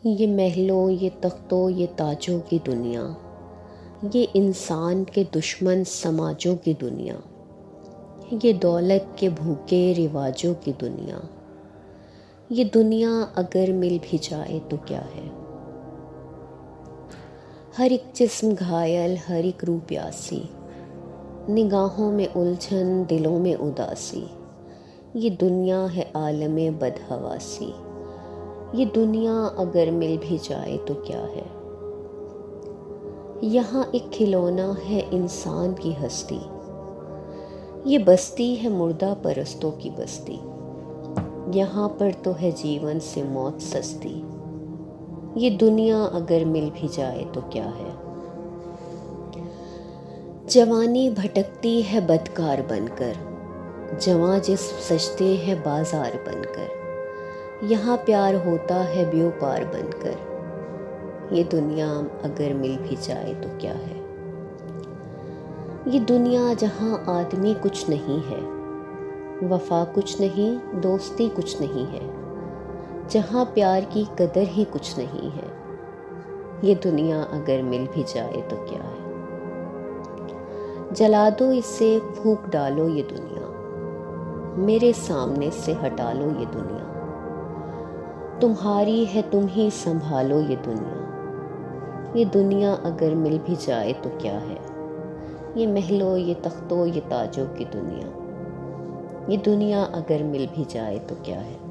ये महलों, ये तख्तों, ये ताजों की दुनिया, ये इंसान के दुश्मन समाजों की दुनिया, ये दौलत के भूखे रिवाजों की दुनिया। ये दुनिया अगर मिल भी जाए तो क्या है। हर एक जिस्म घायल, हर एक रूह प्यासी, निगाहों में उलझन, दिलों में उदासी। ये दुनिया है आलमे बदहवासी। ये दुनिया अगर मिल भी जाए तो क्या है। यहाँ एक खिलौना है इंसान की हस्ती, ये बस्ती है मुर्दा परस्तों की बस्ती। यहाँ पर तो है जीवन से मौत सस्ती। ये दुनिया अगर मिल भी जाए तो क्या है। जवानी भटकती है बदकार बनकर, जवां जिस्म सजते हैं बाजार बनकर। यहाँ प्यार होता है बेपार बनकर। ये दुनिया अगर मिल भी जाए तो क्या है। ये दुनिया जहाँ आदमी कुछ नहीं है, वफा कुछ नहीं, दोस्ती कुछ नहीं है, जहाँ प्यार की कदर ही कुछ नहीं है। ये दुनिया अगर मिल भी जाए तो क्या है। जला दो इसे, फूंक डालो ये दुनिया, मेरे सामने से हटा लो ये दुनिया। तुम्हारी है, तुम ही संभालो ये दुनिया। ये दुनिया अगर मिल भी जाए तो क्या है। ये महलों, ये तख्तों, ये ताजों की दुनिया, ये दुनिया अगर मिल भी जाए तो क्या है।